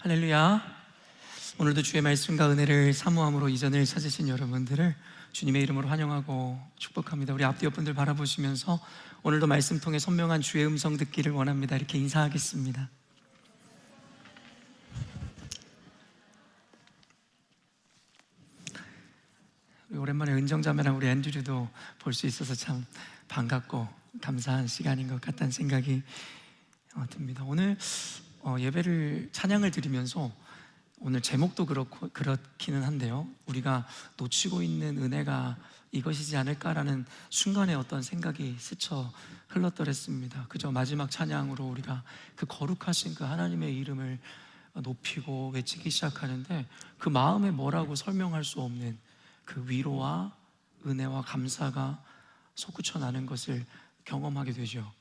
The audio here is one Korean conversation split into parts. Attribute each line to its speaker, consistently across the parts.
Speaker 1: 할렐루야. 오늘도 주의 말씀과 은혜를 사모함으로 이 자리를 찾으신 여러분들을 주님의 이름으로 환영하고 축복합니다. 우리 앞뒤 옆분들 바라보시면서 오늘도 말씀 통해 선명한 주의 음성 듣기를 원합니다. 이렇게 인사하겠습니다. 오랜만에 은정자매랑 우리 앤드류도 볼 수 있어서 참 반갑고 감사한 시간인 것 같다는 생각이 듭니다. 오늘 예배를 찬양을 드리면서 오늘 제목도 그렇기는 한데요, 우리가 놓치고 있는 은혜가 이것이지 않을까라는 순간에 어떤 생각이 스쳐 흘렀더랬습니다. 그저 마지막 찬양으로 우리가 그 거룩하신 그 하나님의 이름을 높이고 외치기 시작하는데 그 마음에 뭐라고 설명할 수 없는 그 위로와 은혜와 감사가 솟구쳐 나는 것을 경험하게 되죠.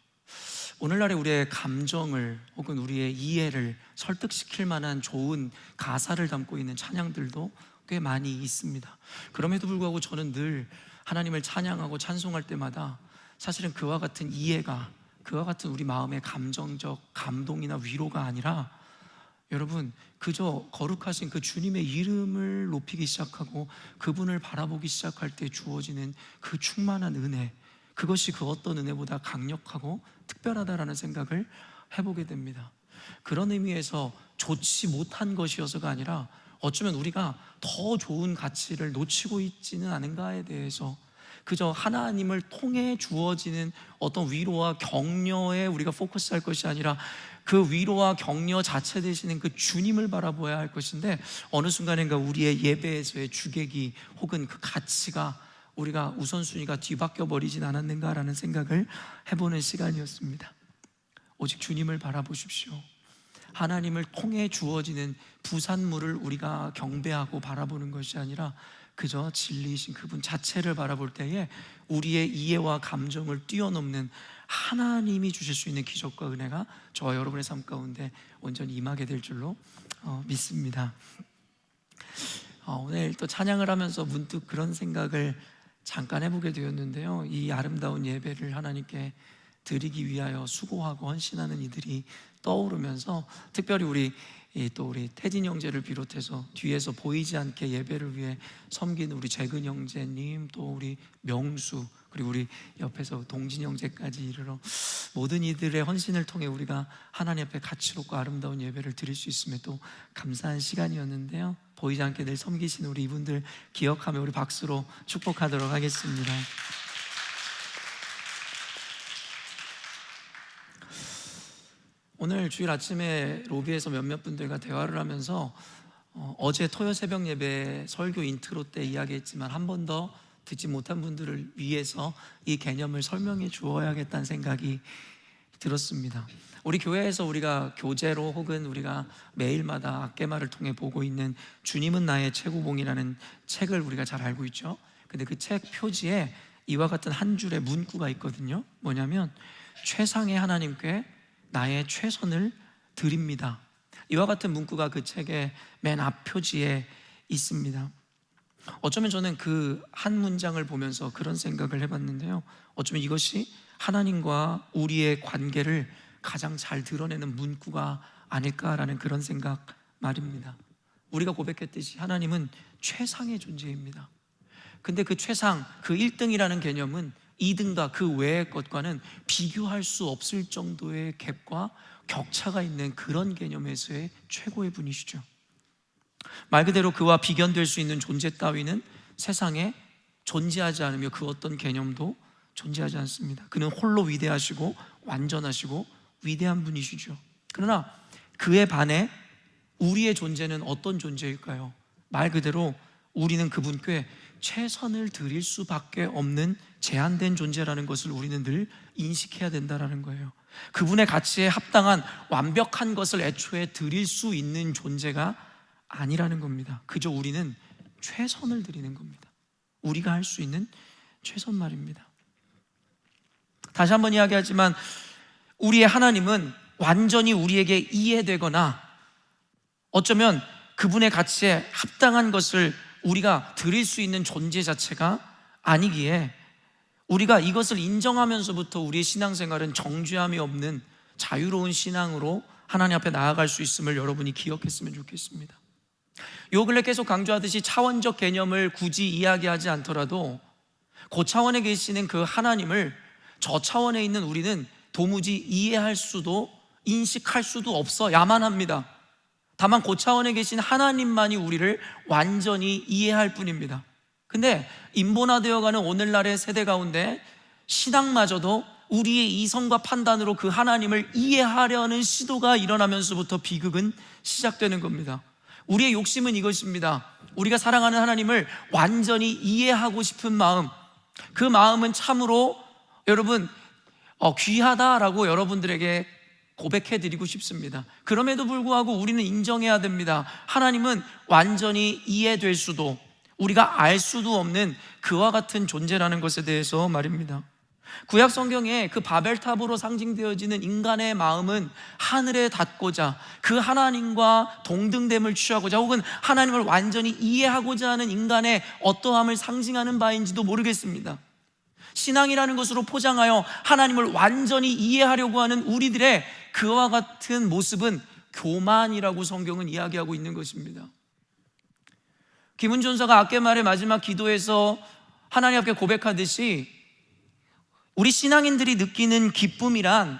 Speaker 1: 오늘날의 우리의 감정을 혹은 우리의 이해를 설득시킬 만한 좋은 가사를 담고 있는 찬양들도 꽤 많이 있습니다. 그럼에도 불구하고 저는 늘 하나님을 찬양하고 찬송할 때마다 사실은 그와 같은 이해가, 그와 같은 우리 마음의 감정적 감동이나 위로가 아니라 여러분, 그저 거룩하신 그 주님의 이름을 높이기 시작하고 그분을 바라보기 시작할 때 주어지는 그 충만한 은혜, 그것이 그 어떤 은혜보다 강력하고 특별하다라는 생각을 해보게 됩니다. 그런 의미에서 좋지 못한 것이어서가 아니라 어쩌면 우리가 더 좋은 가치를 놓치고 있지는 않은가에 대해서, 그저 하나님을 통해 주어지는 어떤 위로와 격려에 우리가 포커스할 것이 아니라 그 위로와 격려 자체 되시는 그 주님을 바라보아야 할 것인데, 어느 순간인가 우리의 예배에서의 주객이 혹은 그 가치가, 우리가 우선순위가 뒤바뀌어 버리진 않았는가라는 생각을 해보는 시간이었습니다. 오직 주님을 바라보십시오. 하나님을 통해 주어지는 부산물을 우리가 경배하고 바라보는 것이 아니라 그저 진리이신 그분 자체를 바라볼 때에 우리의 이해와 감정을 뛰어넘는 하나님이 주실 수 있는 기적과 은혜가 저와 여러분의 삶 가운데 온전히 임하게 될 줄로 믿습니다. 오늘 또 찬양을 하면서 문득 그런 생각을 잠깐 해보게 되었는데요, 이 아름다운 예배를 하나님께 드리기 위하여 수고하고 헌신하는 이들이 떠오르면서, 특별히 우리 태진 형제를 비롯해서 뒤에서 보이지 않게 예배를 위해 섬기는 우리 재근 형제님, 또 우리 명수, 그리고 우리 옆에서 동진 형제까지 이르러 모든 이들의 헌신을 통해 우리가 하나님 앞에 가치롭고 아름다운 예배를 드릴 수 있음에 또 감사한 시간이었는데요, 보이지 않게 늘 섬기시는 우리 이분들 기억하며 우리 박수로 축복하도록 하겠습니다. 오늘 주일 아침에 로비에서 몇몇 분들과 대화를 하면서 어제 토요 새벽 예배 설교 인트로 때 이야기했지만 한 번 더 듣지 못한 분들을 위해서 이 개념을 설명해 주어야겠다는 생각이 들었습니다. 우리 교회에서 우리가 교재로 혹은 우리가 매일마다 악개말을 통해 보고 있는 주님은 나의 최고봉이라는 책을 우리가 잘 알고 있죠. 근데 그 책 표지에 이와 같은 한 줄의 문구가 있거든요. 뭐냐면 최상의 하나님께 나의 최선을 드립니다. 이와 같은 문구가 그 책의 맨 앞 표지에 있습니다. 어쩌면 저는 그 한 문장을 보면서 그런 생각을 해봤는데요, 어쩌면 이것이 하나님과 우리의 관계를 가장 잘 드러내는 문구가 아닐까라는 그런 생각 말입니다. 우리가 고백했듯이 하나님은 최상의 존재입니다. 근데 그 최상, 그 1등이라는 개념은 2등과 그 외의 것과는 비교할 수 없을 정도의 갭과 격차가 있는 그런 개념에서의 최고의 분이시죠. 말 그대로 그와 비견될 수 있는 존재 따위는 세상에 존재하지 않으며 그 어떤 개념도 존재하지 않습니다. 그는 홀로 위대하시고 완전하시고 위대한 분이시죠. 그러나 그에 반해 우리의 존재는 어떤 존재일까요? 말 그대로 우리는 그분께 최선을 드릴 수밖에 없는 제한된 존재라는 것을 우리는 늘 인식해야 된다는 거예요. 그분의 가치에 합당한 완벽한 것을 애초에 드릴 수 있는 존재가 아니라는 겁니다. 그저 우리는 최선을 드리는 겁니다. 우리가 할 수 있는 최선 말입니다. 다시 한번 이야기하지만 우리의 하나님은 완전히 우리에게 이해되거나 어쩌면 그분의 가치에 합당한 것을 우리가 드릴 수 있는 존재 자체가 아니기에, 우리가 이것을 인정하면서부터 우리의 신앙생활은 정죄함이 없는 자유로운 신앙으로 하나님 앞에 나아갈 수 있음을 여러분이 기억했으면 좋겠습니다. 요 근래 계속 강조하듯이 차원적 개념을 굳이 이야기하지 않더라도 고차원에 계시는 그 하나님을 저 차원에 있는 우리는 도무지 이해할 수도 인식할 수도 없어야만 합니다. 다만 고차원에 계신 하나님만이 우리를 완전히 이해할 뿐입니다. 근데 인본화되어가는 오늘날의 세대 가운데 신앙마저도 우리의 이성과 판단으로 그 하나님을 이해하려는 시도가 일어나면서부터 비극은 시작되는 겁니다. 우리의 욕심은 이것입니다. 우리가 사랑하는 하나님을 완전히 이해하고 싶은 마음, 그 마음은 참으로 여러분 귀하다라고 여러분들에게 고백해드리고 싶습니다. 그럼에도 불구하고 우리는 인정해야 됩니다. 하나님은 완전히 이해될 수도 우리가 알 수도 없는 그와 같은 존재라는 것에 대해서 말입니다. 구약 성경에 그 바벨탑으로 상징되어지는 인간의 마음은 하늘에 닿고자 그 하나님과 동등됨을 취하고자 혹은 하나님을 완전히 이해하고자 하는 인간의 어떠함을 상징하는 바인지도 모르겠습니다. 신앙이라는 것으로 포장하여 하나님을 완전히 이해하려고 하는 우리들의 그와 같은 모습은 교만이라고 성경은 이야기하고 있는 것입니다. 김은존사가 아깨말의 마지막 기도에서 하나님 앞에 고백하듯이 우리 신앙인들이 느끼는 기쁨이란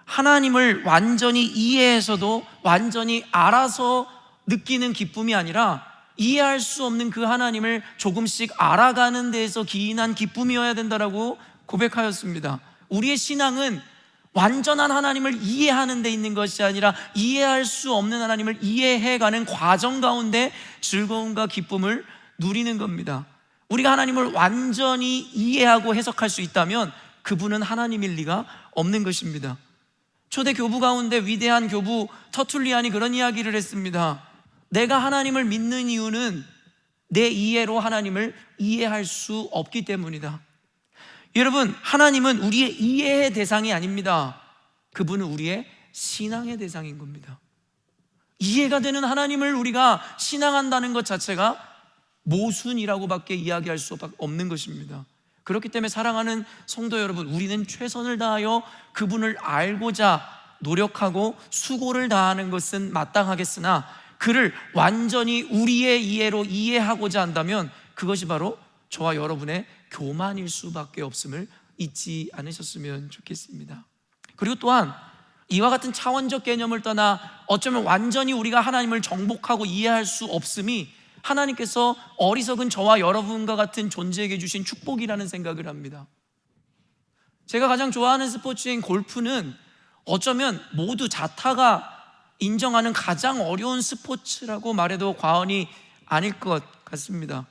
Speaker 1: 하나님을 완전히 이해해서도 완전히 알아서 느끼는 기쁨이 아니라 이해할 수 없는 그 하나님을 조금씩 알아가는 데에서 기인한 기쁨이어야 된다라고 고백하였습니다. 우리의 신앙은 완전한 하나님을 이해하는 데 있는 것이 아니라 이해할 수 없는 하나님을 이해해가는 과정 가운데 즐거움과 기쁨을 누리는 겁니다. 우리가 하나님을 완전히 이해하고 해석할 수 있다면 그분은 하나님일 리가 없는 것입니다. 초대 교부 가운데 위대한 교부 터툴리안이 그런 이야기를 했습니다. 내가 하나님을 믿는 이유는 내 이해로 하나님을 이해할 수 없기 때문이다. 여러분, 하나님은 우리의 이해의 대상이 아닙니다. 그분은 우리의 신앙의 대상인 겁니다. 이해가 되는 하나님을 우리가 신앙한다는 것 자체가 모순이라고밖에 이야기할 수 없는 것입니다. 그렇기 때문에 사랑하는 성도 여러분, 우리는 최선을 다하여 그분을 알고자 노력하고 수고를 다하는 것은 마땅하겠으나 그를 완전히 우리의 이해로 이해하고자 한다면 그것이 바로 저와 여러분의 교만일 수밖에 없음을 잊지 않으셨으면 좋겠습니다. 그리고 또한 이와 같은 차원적 개념을 떠나 어쩌면 완전히 우리가 하나님을 정복하고 이해할 수 없음이 하나님께서 어리석은 저와 여러분과 같은 존재에게 주신 축복이라는 생각을 합니다. 제가 가장 좋아하는 스포츠인 골프는 어쩌면 모두 자타가 인정하는 가장 어려운 스포츠라고 말해도 과언이 아닐 것 같습니다.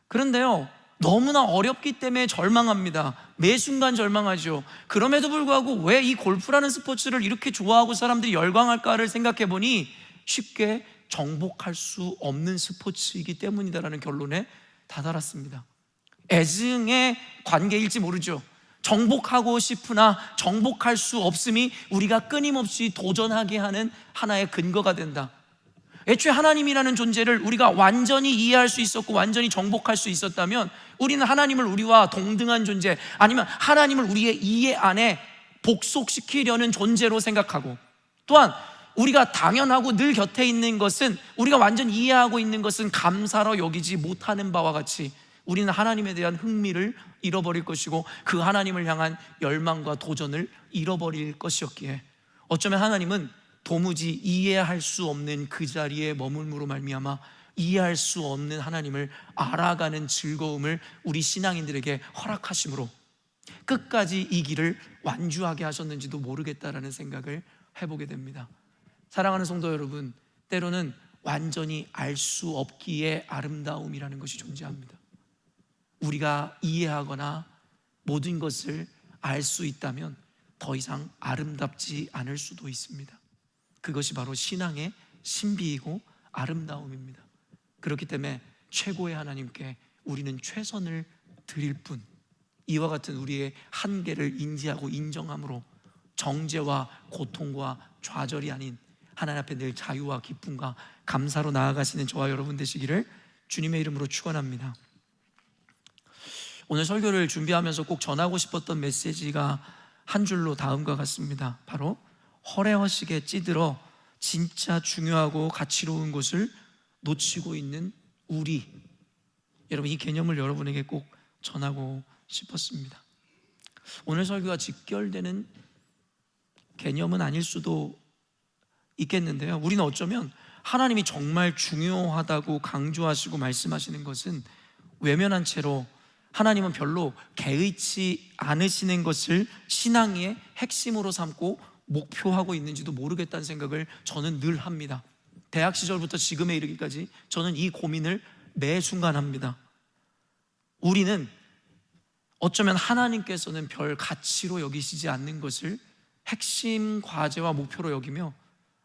Speaker 1: 그런데요, 너무나 어렵기 때문에 절망합니다. 매 순간 절망하죠. 그럼에도 불구하고 왜 이 골프라는 스포츠를 이렇게 좋아하고 사람들이 열광할까를 생각해 보니 쉽게 정복할 수 없는 스포츠이기 때문이다라는 결론에 다다랐습니다. 애증의 관계일지 모르죠. 정복하고 싶으나 정복할 수 없음이 우리가 끊임없이 도전하게 하는 하나의 근거가 된다. 애초에 하나님이라는 존재를 우리가 완전히 이해할 수 있었고 완전히 정복할 수 있었다면 우리는 하나님을 우리와 동등한 존재, 아니면 하나님을 우리의 이해 안에 복속시키려는 존재로 생각하고, 또한 우리가 당연하고 늘 곁에 있는 것은, 우리가 완전히 이해하고 있는 것은 감사로 여기지 못하는 바와 같이 우리는 하나님에 대한 흥미를 잃어버릴 것이고 그 하나님을 향한 열망과 도전을 잃어버릴 것이었기에 어쩌면 하나님은 도무지 이해할 수 없는 그 자리에 머물므로 말미암아 이해할 수 없는 하나님을 알아가는 즐거움을 우리 신앙인들에게 허락하심으로 끝까지 이 길을 완주하게 하셨는지도 모르겠다라는 생각을 해보게 됩니다. 사랑하는 성도 여러분, 때로는 완전히 알 수 없기에 아름다움이라는 것이 존재합니다. 우리가 이해하거나 모든 것을 알 수 있다면 더 이상 아름답지 않을 수도 있습니다. 그것이 바로 신앙의 신비이고 아름다움입니다. 그렇기 때문에 최고의 하나님께 우리는 최선을 드릴 뿐, 이와 같은 우리의 한계를 인지하고 인정함으로 정죄와 고통과 좌절이 아닌 하나님 앞에 늘 자유와 기쁨과 감사로 나아가시는 저와 여러분 되시기를 주님의 이름으로 축원합니다. 오늘 설교를 준비하면서 꼭 전하고 싶었던 메시지가 한 줄로 다음과 같습니다. 바로 허례허식에 찌들어 진짜 중요하고 가치로운 것을 놓치고 있는 우리, 여러분, 이 개념을 여러분에게 꼭 전하고 싶었습니다. 오늘 설교가 직결되는 개념은 아닐 수도 있겠는데요, 우리는 어쩌면 하나님이 정말 중요하다고 강조하시고 말씀하시는 것은 외면한 채로 하나님은 별로 개의치 않으시는 것을 신앙의 핵심으로 삼고 목표하고 있는지도 모르겠다는 생각을 저는 늘 합니다. 대학 시절부터 지금에 이르기까지 저는 이 고민을 매 순간 합니다. 우리는 어쩌면 하나님께서는 별 가치로 여기시지 않는 것을 핵심 과제와 목표로 여기며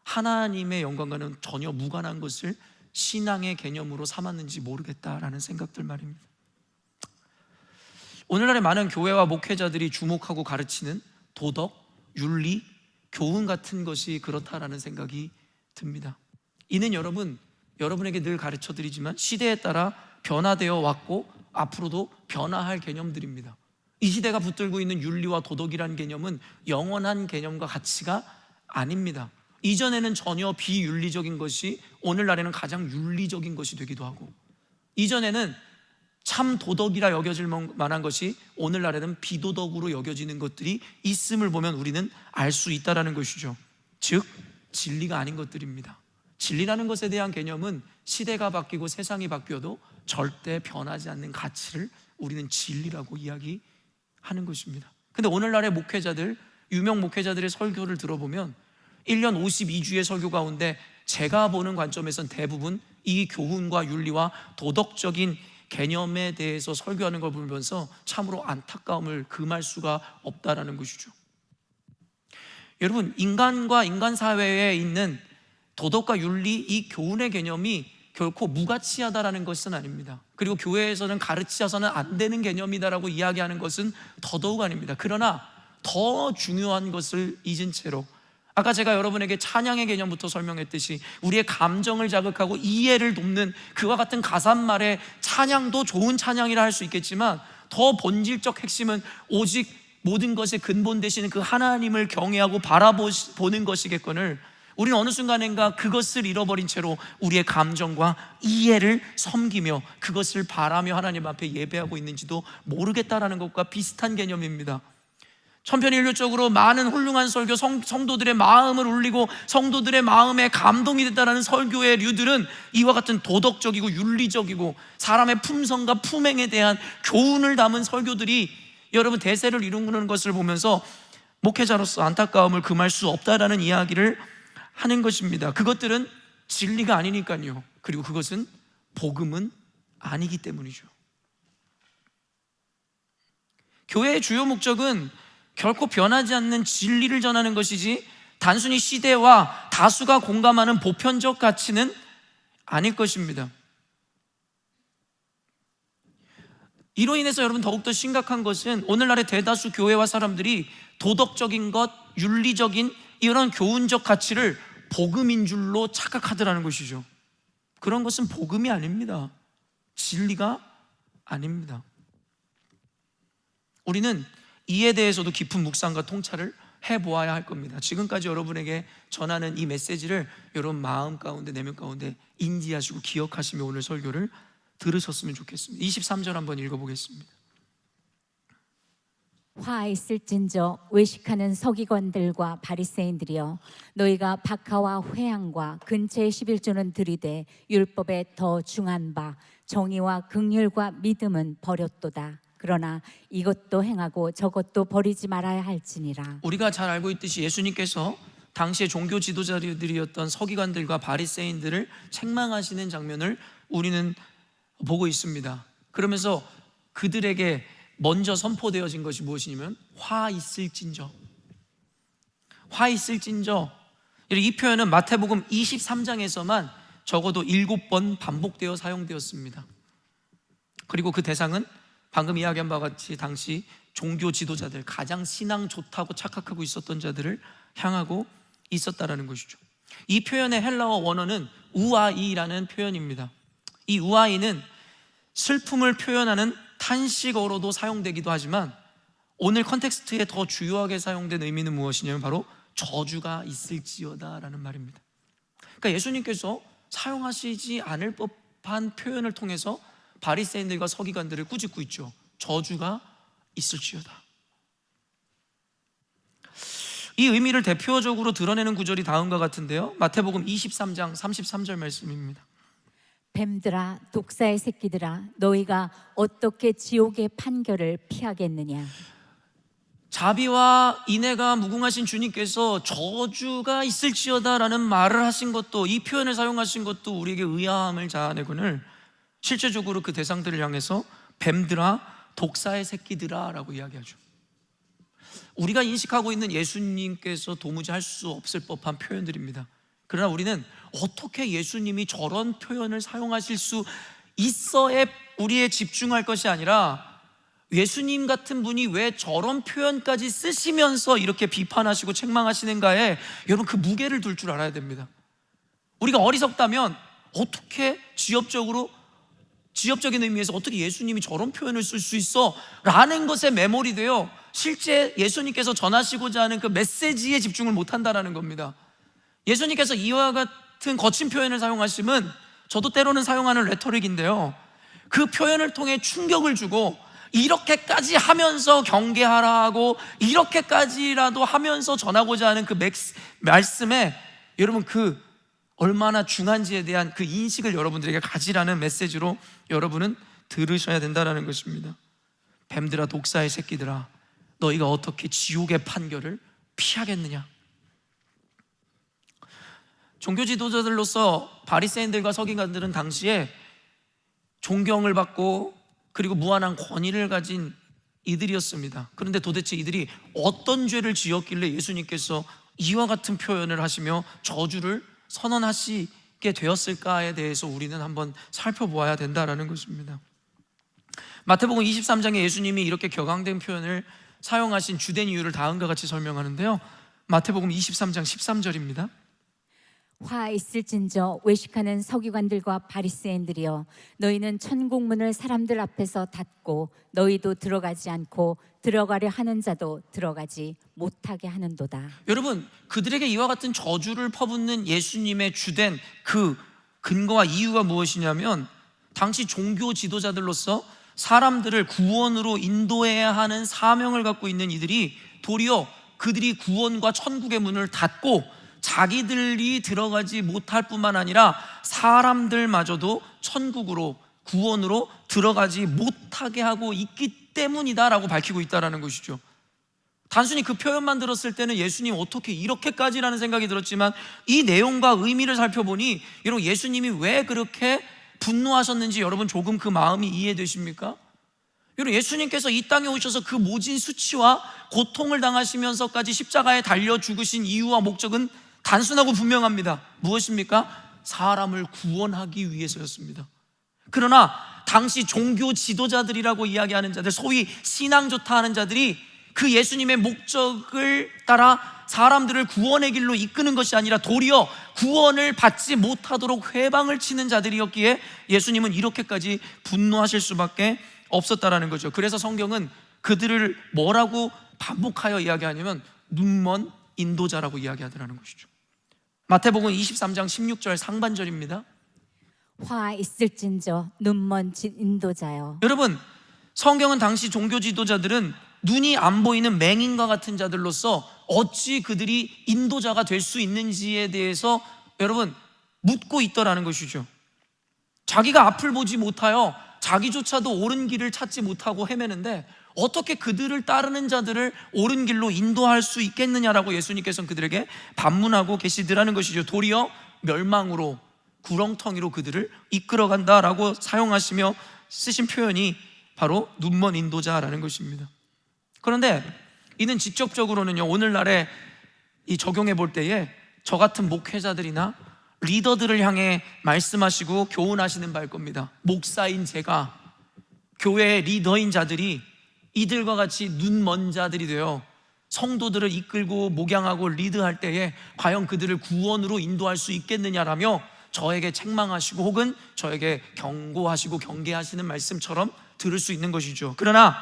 Speaker 1: 하나님의 영광과는 전혀 무관한 것을 신앙의 개념으로 삼았는지 모르겠다라는 생각들 말입니다. 오늘날의 많은 교회와 목회자들이 주목하고 가르치는 도덕, 윤리, 교훈 같은 것이 그렇다라는 생각이 듭니다. 이는 여러분에게 늘 가르쳐드리지만 시대에 따라 변화되어 왔고 앞으로도 변화할 개념들입니다. 이 시대가 붙들고 있는 윤리와 도덕이라는 개념은 영원한 개념과 가치가 아닙니다. 이전에는 전혀 비윤리적인 것이 오늘날에는 가장 윤리적인 것이 되기도 하고, 이전에는 참 도덕이라 여겨질 만한 것이 오늘날에는 비도덕으로 여겨지는 것들이 있음을 보면 우리는 알 수 있다는 것이죠. 즉 진리가 아닌 것들입니다. 진리라는 것에 대한 개념은 시대가 바뀌고 세상이 바뀌어도 절대 변하지 않는 가치를 우리는 진리라고 이야기하는 것입니다. 근데 오늘날의 목회자들, 유명 목회자들의 설교를 들어보면 1년 52주의 설교 가운데 제가 보는 관점에선 대부분 이 교훈과 윤리와 도덕적인 개념에 대해서 설교하는 걸 보면서 참으로 안타까움을 금할 수가 없다라는 것이죠. 여러분, 인간과 인간 사회에 있는 도덕과 윤리, 이 교훈의 개념이 결코 무가치하다라는 것은 아닙니다. 그리고 교회에서는 가르치셔서는 안 되는 개념이다라고 이야기하는 것은 더더욱 아닙니다. 그러나 더 중요한 것을 잊은 채로, 아까 제가 여러분에게 찬양의 개념부터 설명했듯이 우리의 감정을 자극하고 이해를 돕는 그와 같은 가사말의 찬양도 좋은 찬양이라 할 수 있겠지만, 더 본질적 핵심은 오직 모든 것의 근본 되시는 그 하나님을 경외하고 바라보는 것이겠거늘, 우리는 어느 순간인가 그것을 잃어버린 채로 우리의 감정과 이해를 섬기며 그것을 바라며 하나님 앞에 예배하고 있는지도 모르겠다라는 것과 비슷한 개념입니다. 천편일률적으로 많은 훌륭한 설교, 성도들의 마음을 울리고 성도들의 마음에 감동이 됐다는 설교의 류들은 이와 같은 도덕적이고 윤리적이고 사람의 품성과 품행에 대한 교훈을 담은 설교들이 여러분 대세를 이루는 것을 보면서 목회자로서 안타까움을 금할 수 없다라는 이야기를 하는 것입니다. 그것들은 진리가 아니니까요. 그리고 그것은 복음은 아니기 때문이죠. 교회의 주요 목적은 결코 변하지 않는 진리를 전하는 것이지 단순히 시대와 다수가 공감하는 보편적 가치는 아닐 것입니다. 이로 인해서 여러분 더욱더 심각한 것은 오늘날의 대다수 교회와 사람들이 도덕적인 것, 윤리적인 이런 교훈적 가치를 복음인 줄로 착각하더라는 것이죠. 그런 것은 복음이 아닙니다. 진리가 아닙니다. 우리는 이에 대해서도 깊은 묵상과 통찰을 해보아야 할 겁니다. 지금까지 여러분에게 전하는 이 메시지를 여러분 마음 가운데, 내면 가운데 인지하시고 기억하시며 오늘 설교를 들으셨으면 좋겠습니다. 23절 한번 읽어보겠습니다.
Speaker 2: 화 있을진저 외식하는 서기관들과 바리새인들이여, 너희가 박하와 회향과 근처의 11조는 들이되 율법에 더 중한 바 정의와 긍휼과 믿음은 버렸도다. 그러나 이것도 행하고 저것도 버리지 말아야 할지니라.
Speaker 1: 우리가 잘 알고 있듯이 예수님께서 당시의 종교 지도자들이었던 서기관들과 바리새인들을 책망하시는 장면을 우리는 보고 있습니다. 그러면서 그들에게 먼저 선포되어진 것이 무엇이냐면 화 있을진저. 화 있을진저. 이 표현은 마태복음 23장에서만 적어도 7번 반복되어 사용되었습니다. 그리고 그 대상은 방금 이야기한 바와 같이 당시 종교 지도자들, 가장 신앙 좋다고 착각하고 있었던 자들을 향하고 있었다라는 것이죠. 이 표현의 헬라어 원어는 우아이라는 표현입니다. 이 우아이는 슬픔을 표현하는 탄식어로도 사용되기도 하지만 오늘 컨텍스트에 더 주요하게 사용된 의미는 무엇이냐면 바로 저주가 있을지어다라는 말입니다. 그러니까 예수님께서 사용하시지 않을 법한 표현을 통해서 바리새인들과 서기관들을 꾸짖고 있죠. 저주가 있을지어다. 이 의미를 대표적으로 드러내는 구절이 다음과 같은데요, 마태복음 23장 33절 말씀입니다.
Speaker 2: 뱀들아, 독사의 새끼들아, 너희가 어떻게 지옥의 판결을 피하겠느냐.
Speaker 1: 자비와 인애가 무궁하신 주님께서 저주가 있을지어다라는 말을 하신 것도, 이 표현을 사용하신 것도 우리에게 의아함을 자아내거늘 실제적으로 그 대상들을 향해서 뱀들아, 독사의 새끼들아 라고 이야기하죠. 우리가 인식하고 있는 예수님께서 도무지 할 수 없을 법한 표현들입니다. 그러나 우리는 어떻게 예수님이 저런 표현을 사용하실 수 있어에 우리의 집중할 것이 아니라, 예수님 같은 분이 왜 저런 표현까지 쓰시면서 이렇게 비판하시고 책망하시는가에 여러분 그 무게를 둘 줄 알아야 됩니다. 우리가 어리석다면 어떻게 지엽적인 의미에서 어떻게 예수님이 저런 표현을 쓸 수 있어? 라는 것에 매몰이 되어 실제 예수님께서 전하시고자 하는 그 메시지에 집중을 못한다라는 겁니다. 예수님께서 이와 같은 거친 표현을 사용하심은 저도 때로는 사용하는 레토릭인데요, 그 표현을 통해 충격을 주고 이렇게까지 하면서 경계하라 하고 이렇게까지라도 하면서 전하고자 하는 그 말씀에 여러분 그 얼마나 중한지에 대한 그 인식을 여러분들에게 가지라는 메시지로 여러분은 들으셔야 된다는 것입니다. 뱀들아, 독사의 새끼들아, 너희가 어떻게 지옥의 판결을 피하겠느냐. 종교 지도자들로서 바리새인들과 서기관들은 당시에 존경을 받고 그리고 무한한 권위를 가진 이들이었습니다. 그런데 도대체 이들이 어떤 죄를 지었길래 예수님께서 이와 같은 표현을 하시며 저주를 선언하시게 되었을까에 대해서 우리는 한번 살펴보아야 된다는 것입니다. 마태복음 23장에 예수님이 이렇게 격앙된 표현을 사용하신 주된 이유를 다음과 같이 설명하는데요, 마태복음 23장 13절입니다.
Speaker 2: 화 있을진저 외식하는 서기관들과 바리새인들이여, 너희는 천국 문을 사람들 앞에서 닫고 너희도 들어가지 않고 들어가려 하는 자도 들어가지 못하게 하는도다.
Speaker 1: 여러분, 그들에게 이와 같은 저주를 퍼붓는 예수님의 주된 그 근거와 이유가 무엇이냐면, 당시 종교 지도자들로서 사람들을 구원으로 인도해야 하는 사명을 갖고 있는 이들이 도리어 그들이 구원과 천국의 문을 닫고 자기들이 들어가지 못할 뿐만 아니라 사람들마저도 천국으로, 구원으로 들어가지 못하게 하고 있기 때문이다라고 밝히고 있다는 것이죠. 단순히 그 표현만 들었을 때는 예수님 어떻게 이렇게까지라는 생각이 들었지만, 이 내용과 의미를 살펴보니 여러분 예수님이 왜 그렇게 분노하셨는지 여러분 조금 그 마음이 이해되십니까? 여러분, 예수님께서 이 땅에 오셔서 그 모진 수치와 고통을 당하시면서까지 십자가에 달려 죽으신 이유와 목적은 단순하고 분명합니다. 무엇입니까? 사람을 구원하기 위해서였습니다. 그러나 당시 종교 지도자들이라고 이야기하는 자들, 소위 신앙 좋다 하는 자들이 그 예수님의 목적을 따라 사람들을 구원의 길로 이끄는 것이 아니라 도리어 구원을 받지 못하도록 회방을 치는 자들이었기에 예수님은 이렇게까지 분노하실 수밖에 없었다라는 거죠. 그래서 성경은 그들을 뭐라고 반복하여 이야기하냐면 눈먼 인도자라고 이야기하더라는 것이죠. 마태복음 23장 16절 상반절입니다.
Speaker 2: 화 있을진저 눈먼 인도자여.
Speaker 1: 여러분, 성경은 당시 종교 지도자들은 눈이 안 보이는 맹인과 같은 자들로서 어찌 그들이 인도자가 될 수 있는지에 대해서 여러분 묻고 있더라는 것이죠. 자기가 앞을 보지 못하여 자기조차도 옳은 길을 찾지 못하고 헤매는데 어떻게 그들을 따르는 자들을 옳은 길로 인도할 수 있겠느냐라고 예수님께서는 그들에게 반문하고 계시더라는 것이죠. 도리어 멸망으로, 구렁텅이로 그들을 이끌어간다라고 사용하시며 쓰신 표현이 바로 눈먼 인도자라는 것입니다. 그런데 이는 직접적으로는요, 오늘날에 이 적용해 볼 때에 저 같은 목회자들이나 리더들을 향해 말씀하시고 교훈하시는 바일 겁니다. 목사인 제가, 교회의 리더인 자들이 이들과 같이 눈먼 자들이 되어 성도들을 이끌고 목양하고 리드할 때에 과연 그들을 구원으로 인도할 수 있겠느냐라며 저에게 책망하시고 혹은 저에게 경고하시고 경계하시는 말씀처럼 들을 수 있는 것이죠. 그러나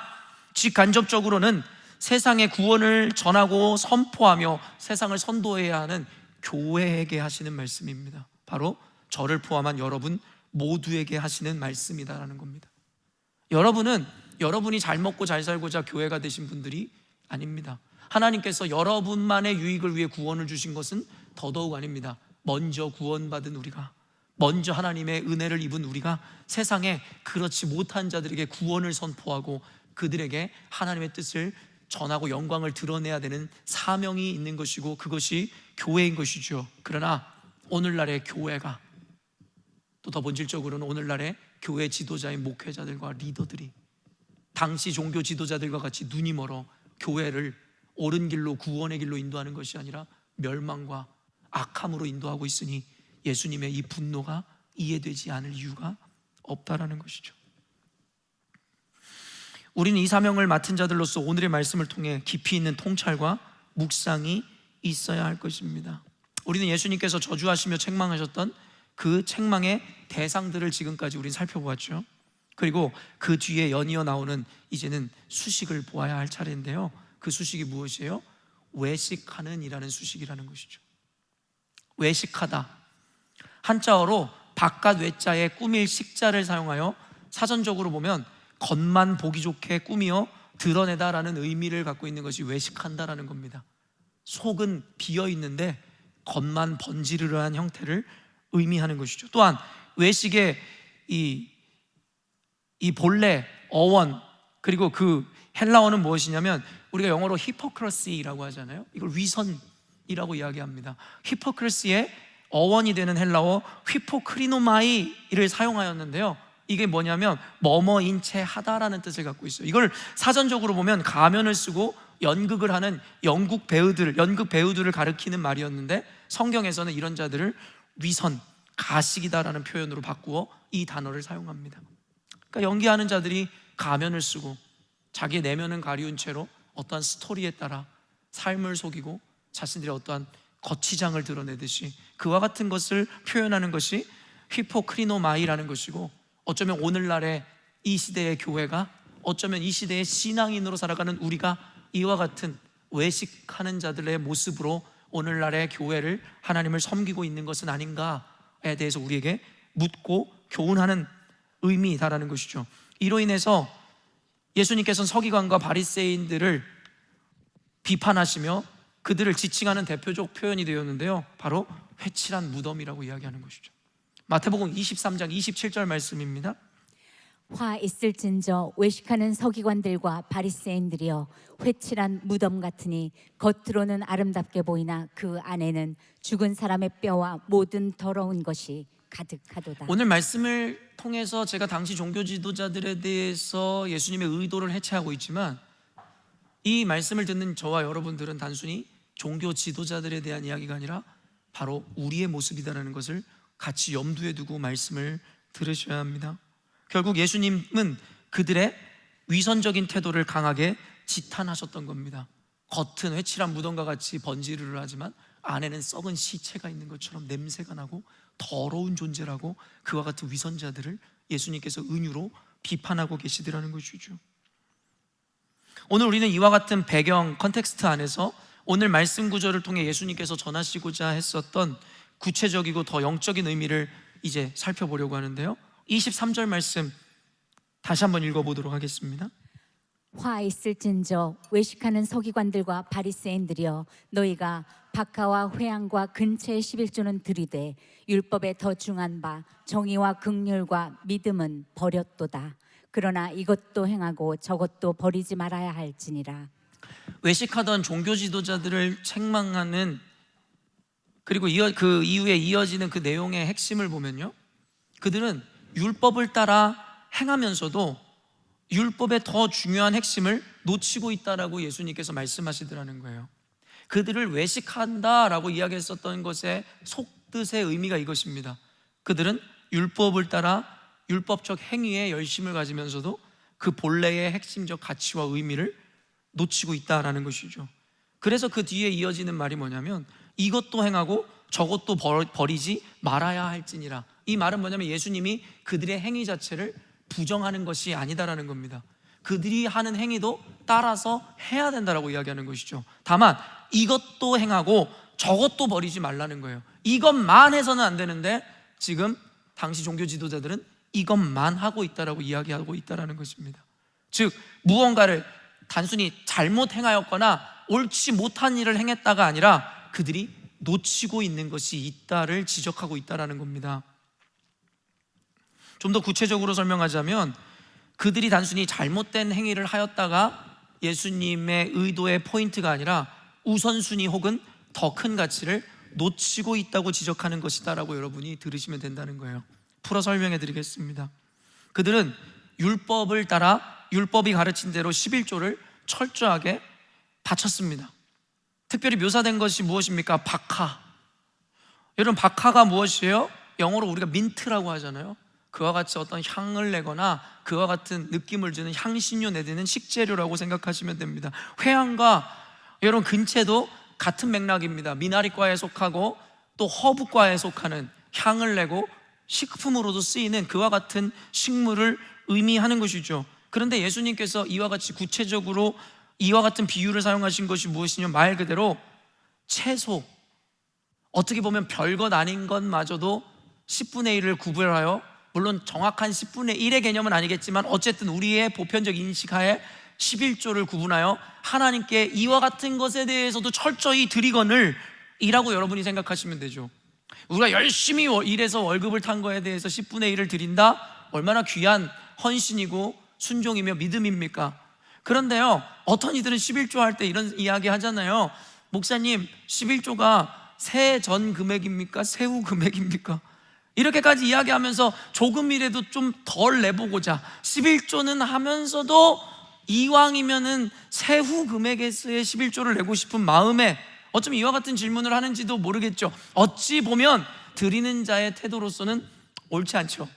Speaker 1: 직간접적으로는 세상에 구원을 전하고 선포하며 세상을 선도해야 하는 교회에게 하시는 말씀입니다. 바로 저를 포함한 여러분 모두에게 하시는 말씀이다라는 겁니다. 여러분은 여러분이 잘 먹고 잘 살고자 교회가 되신 분들이 아닙니다. 하나님께서 여러분만의 유익을 위해 구원을 주신 것은 더더욱 아닙니다. 먼저 구원받은 우리가, 먼저 하나님의 은혜를 입은 우리가 세상에 그렇지 못한 자들에게 구원을 선포하고 그들에게 하나님의 뜻을 전하고 영광을 드러내야 되는 사명이 있는 것이고, 그것이 교회인 것이죠. 그러나 오늘날의 교회가, 또 더 본질적으로는 오늘날의 교회 지도자인 목회자들과 리더들이 당시 종교 지도자들과 같이 눈이 멀어 교회를 옳은 길로, 구원의 길로 인도하는 것이 아니라 멸망과 악함으로 인도하고 있으니 예수님의 이 분노가 이해되지 않을 이유가 없다라는 것이죠. 우리는 이 사명을 맡은 자들로서 오늘의 말씀을 통해 깊이 있는 통찰과 묵상이 있어야 할 것입니다. 우리는 예수님께서 저주하시며 책망하셨던 그 책망의 대상들을 지금까지 우리는 살펴보았죠. 그리고 그 뒤에 연이어 나오는 이제는 수식을 보아야 할 차례인데요, 그 수식이 무엇이에요? 외식하는 이라는 수식이라는 것이죠. 외식하다, 한자어로 바깥 외자에 꾸밀 식자를 사용하여 사전적으로 보면 겉만 보기 좋게 꾸미어 드러내다라는 의미를 갖고 있는 것이 외식한다라는 겁니다. 속은 비어 있는데 겉만 번지르르한 형태를 의미하는 것이죠. 또한 외식의 이 본래 어원, 그리고 그 헬라어는 무엇이냐면 우리가 영어로 히포크러시라고 하잖아요. 이걸 위선이라고 이야기합니다. 히포크러시의 어원이 되는 헬라어 휘포크리노마이를 사용하였는데요, 이게 뭐냐면 뭐뭐인 채 하다라는 뜻을 갖고 있어요. 이걸 사전적으로 보면 가면을 쓰고 연극을 하는 연극 배우들을 가리키는 말이었는데, 성경에서는 이런 자들을 위선, 가식이다라는 표현으로 바꾸어 이 단어를 사용합니다. 그러니까 연기하는 자들이 가면을 쓰고 자기의 내면은 가리운 채로 어떠한 스토리에 따라 삶을 속이고 자신들의 어떠한 거치장을 드러내듯이 그와 같은 것을 표현하는 것이 히포크리노마이라는 것이고, 어쩌면 오늘날의 이 시대의 교회가, 어쩌면 이 시대의 신앙인으로 살아가는 우리가 이와 같은 외식하는 자들의 모습으로 오늘날의 교회를, 하나님을 섬기고 있는 것은 아닌가에 대해서 우리에게 묻고 교훈하는 의미다라는 것이죠. 이로 인해서 예수님께서는 서기관과 바리새인들을 비판하시며 그들을 지칭하는 대표적 표현이 되었는데요, 바로 회칠한 무덤이라고 이야기하는 것이죠. 마태복음 23장 27절 말씀입니다.
Speaker 2: 화 있을진저 외식하는 서기관들과 바리새인들이여, 회칠한 무덤 같으니 겉으로는 아름답게 보이나 그 안에는 죽은 사람의 뼈와 모든 더러운 것이 가득하도다.
Speaker 1: 오늘 말씀을 통해서 제가 당시 종교 지도자들에 대해서 예수님의 의도를 해체하고 있지만, 이 말씀을 듣는 저와 여러분들은 단순히 종교 지도자들에 대한 이야기가 아니라 바로 우리의 모습이다라는 것을 같이 염두에 두고 말씀을 들으셔야 합니다. 결국 예수님은 그들의 위선적인 태도를 강하게 지탄하셨던 겁니다. 겉은 회칠한 무덤과 같이 번지르르 하지만 안에는 썩은 시체가 있는 것처럼 냄새가 나고 더러운 존재라고 그와 같은 위선자들을 예수님께서 은유로 비판하고 계시더라는 것이죠. 오늘 우리는 이와 같은 배경 컨텍스트 안에서 오늘 말씀 구절을 통해 예수님께서 전하시고자 했었던 구체적이고 더 영적인 의미를 이제 살펴보려고 하는데요, 23절 말씀 다시 한번 읽어보도록 하겠습니다.
Speaker 2: 화 있을진저 외식하는 서기관들과 바리새인들이여, 너희가 박하와 회향과 근처의 11조는 들이되 율법에 더 중한 바 정의와 긍휼과 믿음은 버렸도다. 그러나 이것도 행하고 저것도 버리지 말아야 할지니라.
Speaker 1: 외식하던 종교 지도자들을 책망하는, 그리고 그 이후에 이어지는 그 내용의 핵심을 보면요, 그들은 율법을 따라 행하면서도 율법의 더 중요한 핵심을 놓치고 있다라고 예수님께서 말씀하시더라는 거예요. 그들을 외식한다라고 이야기했었던 것의 속뜻의 의미가 이것입니다. 그들은 율법을 따라 율법적 행위에 열심을 가지면서도 그 본래의 핵심적 가치와 의미를 놓치고 있다라는 것이죠. 그래서 그 뒤에 이어지는 말이 뭐냐면 이것도 행하고 저것도 버리지 말아야 할지니라. 이 말은 뭐냐면 예수님이 그들의 행위 자체를 부정하는 것이 아니다라는 겁니다. 그들이 하는 행위도 따라서 해야 된다라고 이야기하는 것이죠. 다만 이것도 행하고 저것도 버리지 말라는 거예요. 이것만 해서는 안 되는데 지금 당시 종교 지도자들은 이것만 하고 있다라고 이야기하고 있다라는 것입니다. 즉 무언가를 단순히 잘못 행하였거나 옳지 못한 일을 행했다가 아니라 그들이 놓치고 있는 것이 있다를 지적하고 있다라는 겁니다. 좀 더 구체적으로 설명하자면 그들이 단순히 잘못된 행위를 하였다가 예수님의 의도의 포인트가 아니라 우선순위 혹은 더 큰 가치를 놓치고 있다고 지적하는 것이다라고 여러분이 들으시면 된다는 거예요. 풀어 설명해 드리겠습니다. 그들은 율법을 따라 율법이 가르친 대로 11조를 철저하게 바쳤습니다. 특별히 묘사된 것이 무엇입니까? 박하. 여러분 박하가 무엇이에요? 영어로 우리가 민트라고 하잖아요. 그와 같이 어떤 향을 내거나 그와 같은 느낌을 주는 향신료 내지는 식재료라고 생각하시면 됩니다. 회향과 여러분 근채도 같은 맥락입니다. 미나리과에 속하고 또 허브과에 속하는 향을 내고 식품으로도 쓰이는 그와 같은 식물을 의미하는 것이죠. 그런데 예수님께서 이와 같이 구체적으로 이와 같은 비유를 사용하신 것이 무엇이냐, 말 그대로 채소, 어떻게 보면 별것 아닌 것마저도 10분의 1을 구별하여, 물론 정확한 10분의 1의 개념은 아니겠지만 어쨌든 우리의 보편적 인식하에 11조를 구분하여 하나님께 이와 같은 것에 대해서도 철저히 드리거늘 이라고 여러분이 생각하시면 되죠. 우리가 열심히 일해서 월급을 탄 거에 대해서 10분의 1을 드린다? 얼마나 귀한 헌신이고 순종이며 믿음입니까? 그런데요, 어떤 이들은 11조 할 때 이런 이야기 하잖아요. 목사님, 11조가 세전 금액입니까? 세후 금액입니까? 이렇게까지 이야기하면서 조금이라도 좀 덜 내보고자 11조는 하면서도 이왕이면은 세후 금액에서의 11조를 내고 싶은 마음에 어쩌면 이와 같은 질문을 하는지도 모르겠죠. 어찌 보면 드리는 자의 태도로서는 옳지 않죠.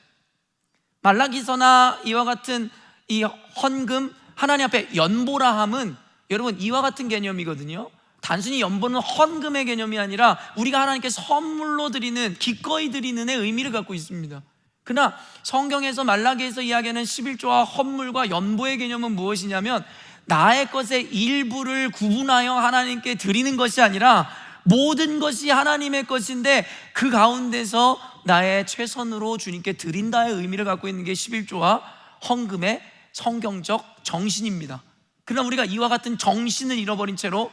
Speaker 1: 말라기서나 이와 같은 이 헌금, 하나님 앞에 연보라 함은 여러분 이와 같은 개념이거든요. 단순히 연보는 헌금의 개념이 아니라 우리가 하나님께 선물로 드리는, 기꺼이 드리는 의 의미를 갖고 있습니다. 그러나 성경에서 말라기에서 이야기하는 11조와 헌물과 연보의 개념은 무엇이냐면 나의 것의 일부를 구분하여 하나님께 드리는 것이 아니라 모든 것이 하나님의 것인데 그 가운데서 나의 최선으로 주님께 드린다의 의미를 갖고 있는 게 11조와 헌금의 성경적 정신입니다. 그러나 우리가 이와 같은 정신을 잃어버린 채로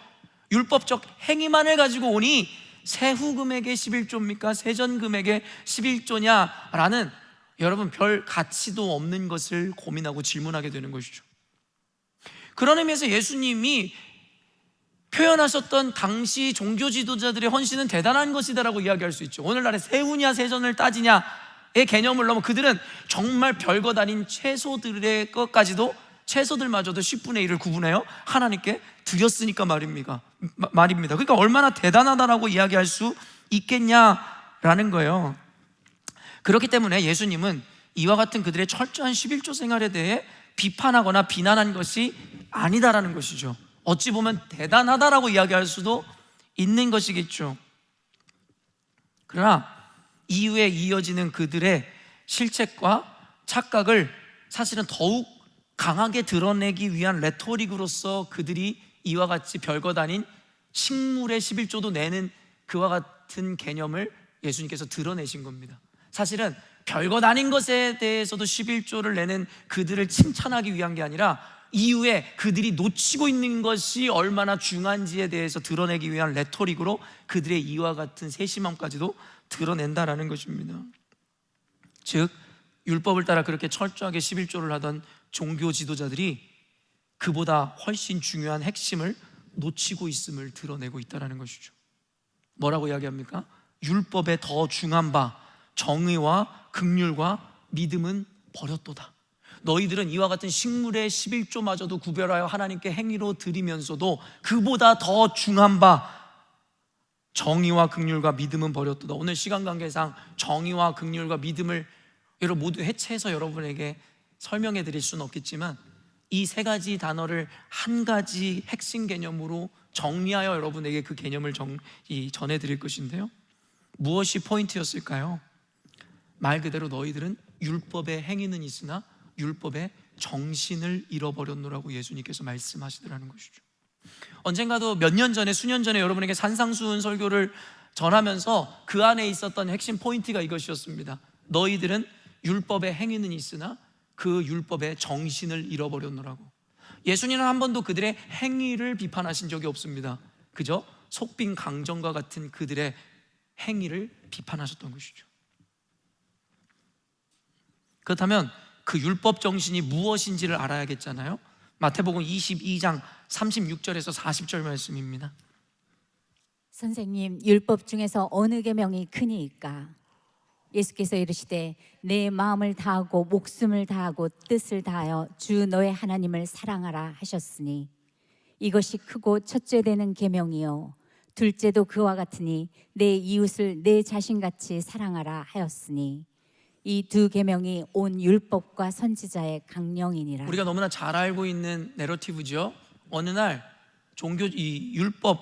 Speaker 1: 율법적 행위만을 가지고 오니 세후 금액의 11조입니까? 세전 금액의 11조냐라는 여러분 별 가치도 없는 것을 고민하고 질문하게 되는 것이죠. 그런 의미에서 예수님이 표현하셨던 당시 종교 지도자들의 헌신은 대단한 것이다라고 이야기할 수 있죠. 오늘날의 세후냐 세전을 따지냐의 개념을 넘어 그들은 정말 별것 아닌 채소들의 것까지도, 채소들마저도 10분의 1을 구분해요 하나님께 드렸으니까 말입니다. 그러니까 얼마나 대단하다라고 이야기할 수 있겠냐라는 거예요. 그렇기 때문에 예수님은 이와 같은 그들의 철저한 11조 생활에 대해 비판하거나 비난한 것이 아니다라는 것이죠. 어찌 보면 대단하다라고 이야기할 수도 있는 것이겠죠. 그러나 이후에 이어지는 그들의 실책과 착각을 사실은 더욱 강하게 드러내기 위한 레토릭으로서 그들이 이와 같이 별것 아닌 식물의 11조도 내는 그와 같은 개념을 예수님께서 드러내신 겁니다. 사실은 별것 아닌 것에 대해서도 11조를 내는 그들을 칭찬하기 위한 게 아니라 이후에 그들이 놓치고 있는 것이 얼마나 중요한지에 대해서 드러내기 위한 레토릭으로 그들의 이와 같은 세심함까지도 드러낸다라는 것입니다. 즉 율법을 따라 그렇게 철저하게 11조를 하던 종교 지도자들이 그보다 훨씬 중요한 핵심을 놓치고 있음을 드러내고 있다는 것이죠. 뭐라고 이야기합니까? 율법에 더 중한 바 정의와 긍휼과 믿음은 버렸도다. 너희들은 이와 같은 식물의 11조마저도 구별하여 하나님께 행위로 드리면서도 그보다 더 중한 바 정의와 긍휼과 믿음은 버렸도다. 오늘 시간 관계상 정의와 긍휼과 믿음을 여러분 모두 해체해서 여러분에게 설명해 드릴 수는 없겠지만 이 세 가지 단어를 한 가지 핵심 개념으로 정리하여 여러분에게 그 개념을 전해 드릴 것인데요, 무엇이 포인트였을까요? 말 그대로 너희들은 율법의 행위는 있으나 율법의 정신을 잃어버렸노라고 예수님께서 말씀하시더라는 것이죠. 언젠가도 몇 년 전에, 수년 전에 여러분에게 산상수훈 설교를 전하면서 그 안에 있었던 핵심 포인트가 이것이었습니다. 너희들은 율법의 행위는 있으나 그 율법의 정신을 잃어버렸노라고. 예수님은 한 번도 그들의 행위를 비판하신 적이 없습니다. 그저 속빈 강정과 같은 그들의 행위를 비판하셨던 것이죠. 그렇다면 그 율법 정신이 무엇인지를 알아야겠잖아요. 마태복음 22장 36절에서 40절 말씀입니다.
Speaker 2: 선생님, 율법 중에서 어느 계명이 크니이까? 예수께서 이르시되 내 마음을 다하고 목숨을 다하고 뜻을 다하여 주 너의 하나님을 사랑하라 하셨으니 이것이 크고 첫째 되는 계명이요 둘째도 그와 같으니 내 이웃을 내 자신같이 사랑하라 하였으니 이 두 계명이 온 율법과 선지자의 강령이니라.
Speaker 1: 우리가 너무나 잘 알고 있는 내러티브죠. 어느 날 이 율법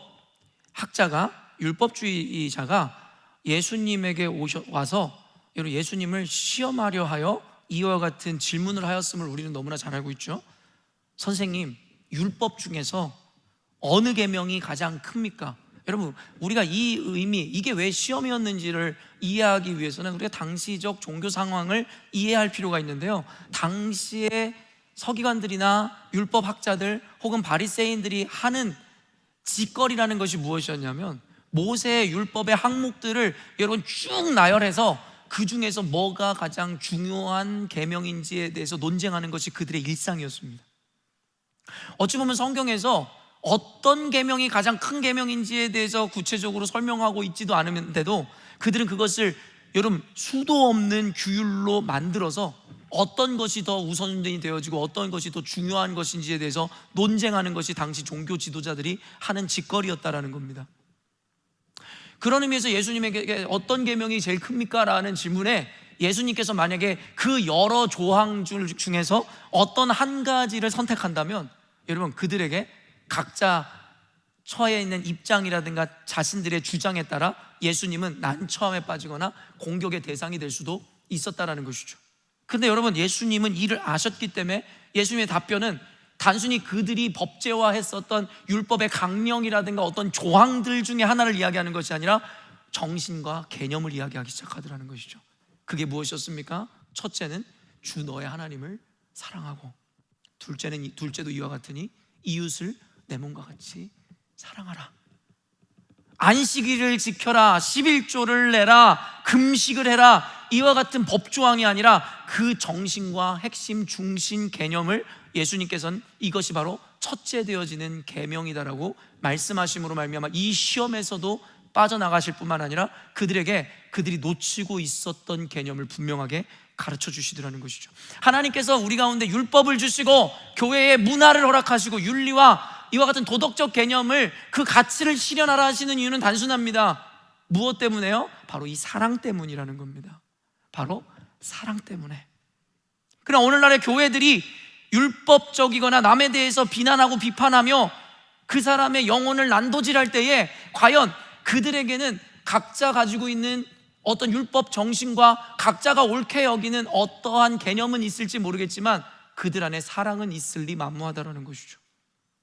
Speaker 1: 학자가, 율법주의자가 예수님에게 와서 예수님을 시험하려 하여 이와 같은 질문을 하였음을 우리는 너무나 잘 알고 있죠. 선생님, 율법 중에서 어느 계명이 가장 큽니까? 여러분, 우리가 이 의미, 이게 왜 시험이었는지를 이해하기 위해서는 우리가 당시적 종교 상황을 이해할 필요가 있는데요. 당시의 서기관들이나 율법학자들 혹은 바리새인들이 하는 짓거리라는 것이 무엇이었냐면 모세의 율법의 항목들을 여러분 쭉 나열해서 그 중에서 뭐가 가장 중요한 계명인지에 대해서 논쟁하는 것이 그들의 일상이었습니다. 어찌 보면 성경에서 어떤 계명이 가장 큰 계명인지에 대해서 구체적으로 설명하고 있지도 않은데도 그들은 그것을 여러분 수도 없는 규율로 만들어서 어떤 것이 더 우선순위 되어지고 어떤 것이 더 중요한 것인지에 대해서 논쟁하는 것이 당시 종교 지도자들이 하는 짓거리였다라는 겁니다. 그런 의미에서 예수님에게 어떤 계명이 제일 큽니까? 라는 질문에 예수님께서 만약에 그 여러 조항 중에서 어떤 한 가지를 선택한다면 여러분 그들에게 각자 처해 있는 입장이라든가 자신들의 주장에 따라 예수님은 난처함에 빠지거나 공격의 대상이 될 수도 있었다라는 것이죠. 근데 여러분 예수님은 이를 아셨기 때문에 예수님의 답변은 단순히 그들이 법제화했었던 율법의 강령이라든가 어떤 조항들 중에 하나를 이야기하는 것이 아니라 정신과 개념을 이야기하기 시작하더라는 것이죠. 그게 무엇이었습니까? 첫째는 주 너의 하나님을 사랑하고, 둘째도 이와 같으니 이웃을 내 몸과 같이 사랑하라. 안식일을 지켜라, 11조를 내라, 금식을 해라, 이와 같은 법조항이 아니라 그 정신과 핵심 중심 개념을 예수님께서는 이것이 바로 첫째 되어지는 계명이다라고 말씀하심으로 말미암아 이 시험에서도 빠져나가실 뿐만 아니라 그들이 놓치고 있었던 개념을 분명하게 가르쳐 주시더라는 것이죠. 하나님께서 우리 가운데 율법을 주시고 교회의 문화를 허락하시고 윤리와 이와 같은 도덕적 개념을, 그 가치를 실현하라 하시는 이유는 단순합니다. 무엇 때문에요? 바로 이 사랑 때문이라는 겁니다. 바로 사랑 때문에. 그러나 오늘날의 교회들이 율법적이거나 남에 대해서 비난하고 비판하며 그 사람의 영혼을 난도질할 때에 과연 그들에게는 각자 가지고 있는 어떤 율법 정신과 각자가 옳게 여기는 어떠한 개념은 있을지 모르겠지만 그들 안에 사랑은 있을 리 만무하다라는 것이죠.